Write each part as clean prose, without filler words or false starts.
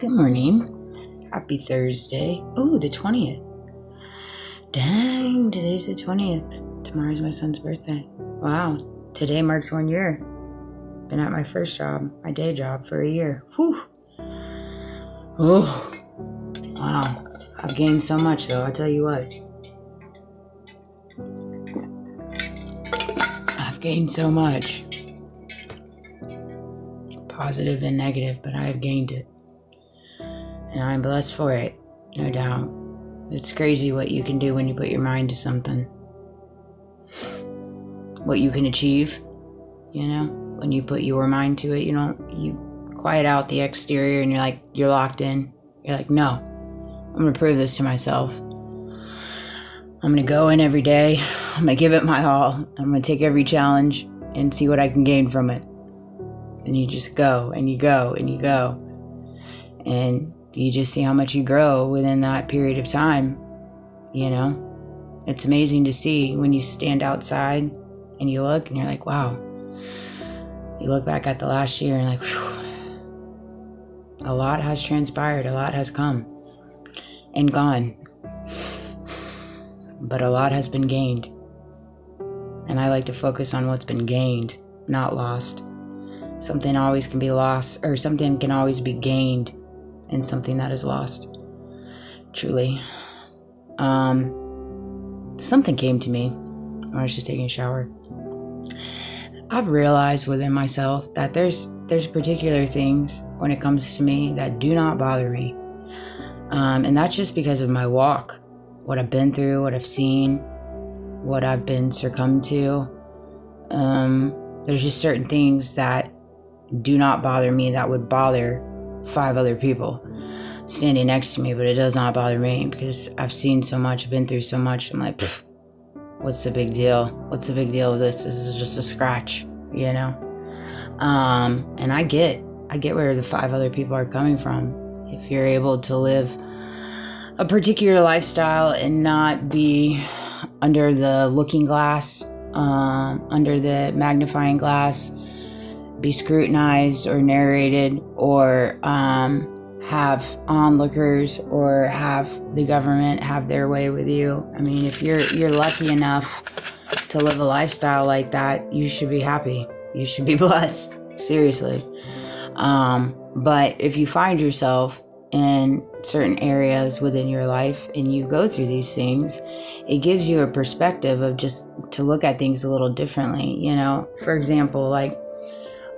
Good morning. Happy Thursday. Oh, the 20th. Dang, today's the 20th. Tomorrow's my son's birthday. Wow, today marks 1 year. Been at my first job, my day job, for a year. Whew. Oh, wow. I've gained so much, though, I'll tell you what. I've gained so much. Positive and negative, but I have gained it. And I'm blessed for it, no doubt. It's crazy what you can do when you put your mind to something. What you can achieve, when you put your mind to it, you quiet out the exterior and you're locked in. You're like, no, I'm going to prove this to myself. I'm going to go in every day. I'm going to give it my all. I'm going to take every challenge and see what I can gain from it. And you just go and you go and you go. And you just see how much you grow within that period of time. It's amazing to see when you stand outside and you look and you're like, wow. You look back at the last year and like, whew. A lot has transpired, a lot has come and gone. But a lot has been gained. And I like to focus on what's been gained, not lost. Something always can be lost, or something can always be gained in something that is lost. Truly. Something came to me when I was just taking a shower. I've realized within myself that there's particular things when it comes to me that do not bother me. And that's just because of my walk, what I've been through, what I've seen, what I've been succumbed to. There's just certain things that do not bother me that would bother 5 other people standing next to me, but it does not bother me because I've seen so much, I've been through so much. I'm like, what's the big deal? What's the big deal of this? This is just a scratch, And I get where the 5 other people are coming from. If you're able to live a particular lifestyle and not be under the looking glass, under the magnifying glass, be scrutinized or narrated, or have onlookers or have the government have their way with you. I mean, if you're lucky enough to live a lifestyle like that, you should be happy. You should be blessed. Seriously. But if you find yourself in certain areas within your life and you go through these things, it gives you a perspective of just to look at things a little differently. For example, like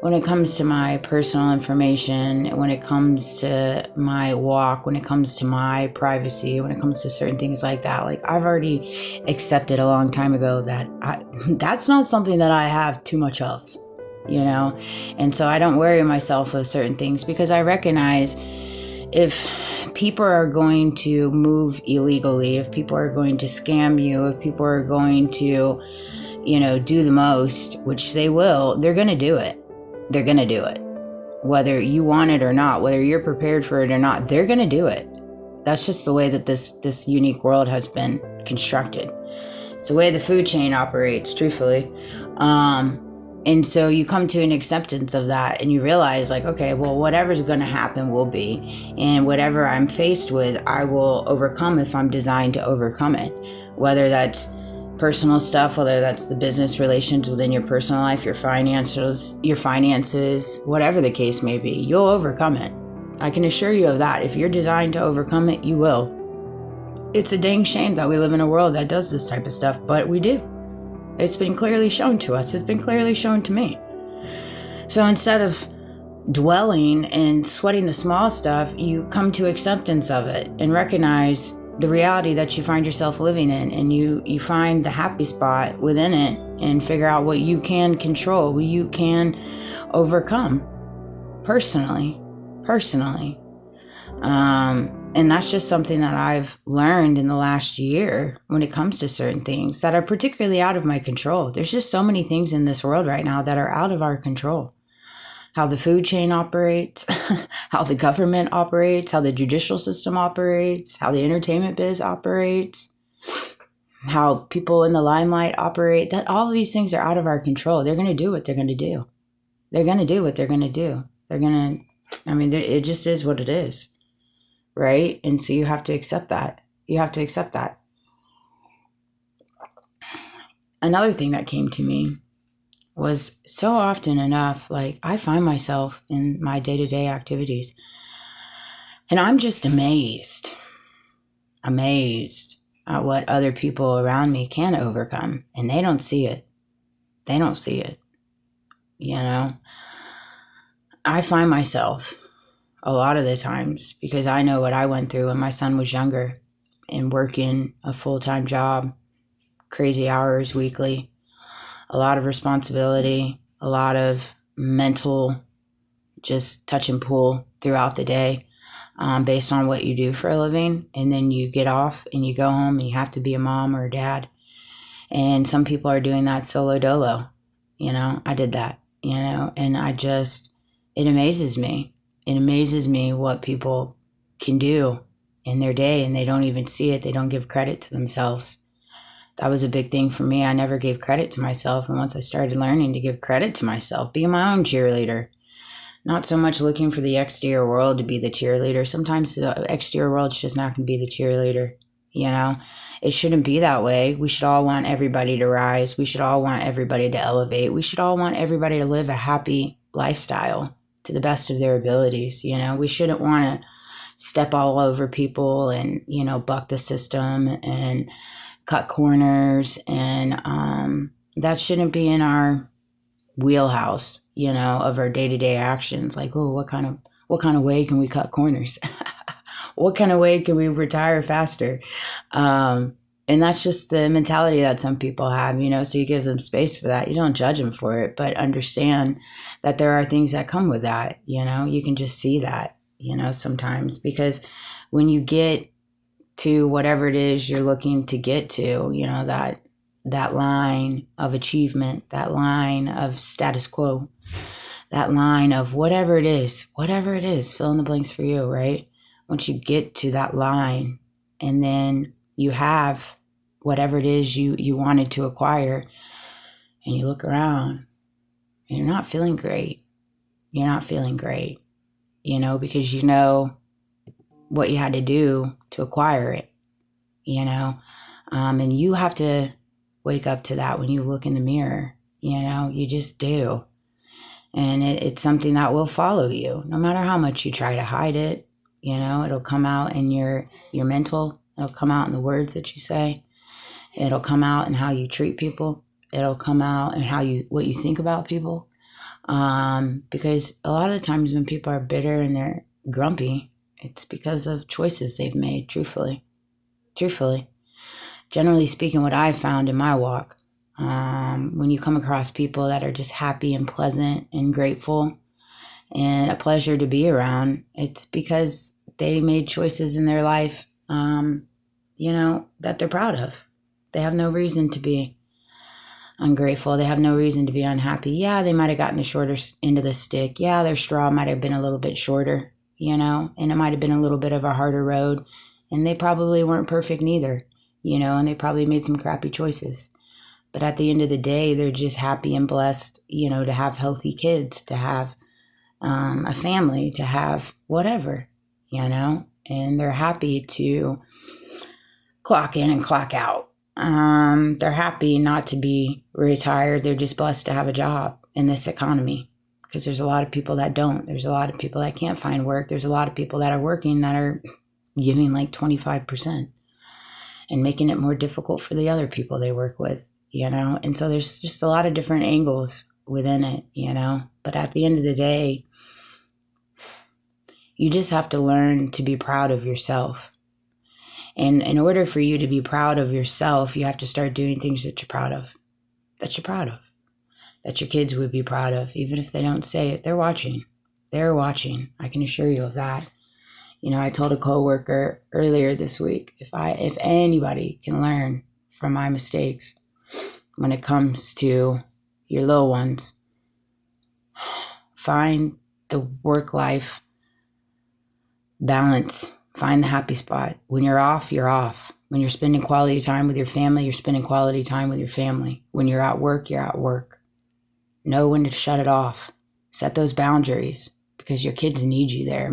when it comes to my personal information, when it comes to my walk, when it comes to my privacy, when it comes to certain things like that, like I've already accepted a long time ago that that's not something that I have too much of, and so I don't worry myself with certain things because I recognize if people are going to move illegally, if people are going to scam you, if people are going to, do the most, which they will, they're going to do it. They're going to do it. Whether you want it or not, whether you're prepared for it or not, they're going to do it. That's just the way that this unique world has been constructed. It's the way the food chain operates, truthfully. And so you come to an acceptance of that and you realize like, okay, well, whatever's going to happen will be. And whatever I'm faced with, I will overcome if I'm designed to overcome it. Whether that's personal stuff, whether that's the business relations within your personal life, your finances, whatever the case may be, you'll overcome it. I can assure you of that. If you're designed to overcome it, you will. It's a dang shame that we live in a world that does this type of stuff, but we do. It's been clearly shown to us. It's been clearly shown to me. So instead of dwelling and sweating the small stuff, you come to acceptance of it and recognize the reality that you find yourself living in, and you find the happy spot within it and figure out what you can control, what you can overcome personally. And that's just something that I've learned in the last year when it comes to certain things that are particularly out of my control. There's just so many things in this world right now that are out of our control. How the food chain operates, how the government operates, how the judicial system operates, how the entertainment biz operates, how people in the limelight operate, that all of these things are out of our control. They're going to do what they're going to do. They're going to do what they're going to do. It just is what it is. right? And so you have to accept that. You have to accept that. Another thing that came to me was so often enough, like I find myself in my day-to-day activities and I'm just amazed at what other people around me can overcome, and they don't see it. They don't see it. You know, I find myself a lot of the times, because I know what I went through when my son was younger and working a full-time job, crazy hours weekly, a lot of responsibility, a lot of mental just touch and pull throughout the day, based on what you do for a living. And then you get off and you go home and you have to be a mom or a dad. And some people are doing that solo dolo. You know, I did that, you know, and it amazes me. It amazes me what people can do in their day, and they don't even see it. They don't give credit to themselves. That was a big thing for me. I never gave credit to myself. And once I started learning to give credit to myself, being my own cheerleader, not so much looking for the exterior world to be the cheerleader. Sometimes the exterior world's just not going to be the cheerleader. You know, it shouldn't be that way. We should all want everybody to rise. We should all want everybody to elevate. We should all want everybody to live a happy lifestyle to the best of their abilities. You know, we shouldn't want to step all over people and, you know, buck the system and cut corners. And that shouldn't be in our wheelhouse, you know, of our day-to-day actions. Like, oh, what kind of way can we cut corners? What kind of way can we retire faster? And that's just the mentality that some people have, you know, so you give them space for that. You don't judge them for it, but understand that there are things that come with that, you know. You can just see that, you know, sometimes, because when you get to whatever it is you're looking to get to, you know, that line of achievement, that line of status quo, that line of whatever it is, fill in the blanks for you, right? Once you get to that line and then you have whatever it is you wanted to acquire, and you look around and you're not feeling great. You're not feeling great, you know, because you know what you had to do to acquire it, you know, and you have to wake up to that when you look in the mirror, you know, you just do. And it's something that will follow you no matter how much you try to hide it. You know, it'll come out in your mental, it'll come out in the words that you say, it'll come out in how you treat people, it'll come out in what you think about people. Because a lot of the times when people are bitter and they're grumpy, it's because of choices they've made, truthfully. Generally speaking, what I've found in my walk, when you come across people that are just happy and pleasant and grateful and a pleasure to be around, it's because they made choices in their life, you know, that they're proud of. They have no reason to be ungrateful. They have no reason to be unhappy. Yeah, they might have gotten the shorter end of the stick. Yeah, their straw might have been a little bit shorter, you know, and it might have been a little bit of a harder road. And they probably weren't perfect neither, you know, and they probably made some crappy choices. But at the end of the day, they're just happy and blessed, you know, to have healthy kids, to have a family, to have whatever, you know, and they're happy to clock in and clock out. They're happy not to be retired. They're just blessed to have a job in this economy, because there's a lot of people that don't. There's a lot of people that can't find work. There's a lot of people that are working that are giving like 25% and making it more difficult for the other people they work with, you know? And so there's just a lot of different angles within it, you know? But at the end of the day, you just have to learn to be proud of yourself. And in order for you to be proud of yourself, you have to start doing things that you're proud of, that your kids would be proud of. Even if they don't say it, they're watching. I can assure you of that. You know, I told a coworker earlier this week, if anybody can learn from my mistakes when it comes to your little ones, find the work-life balance. Find the happy spot. When you're off, you're off. When you're spending quality time with your family, you're spending quality time with your family. When you're at work, you're at work. Know when to shut it off. Set those boundaries, because your kids need you there.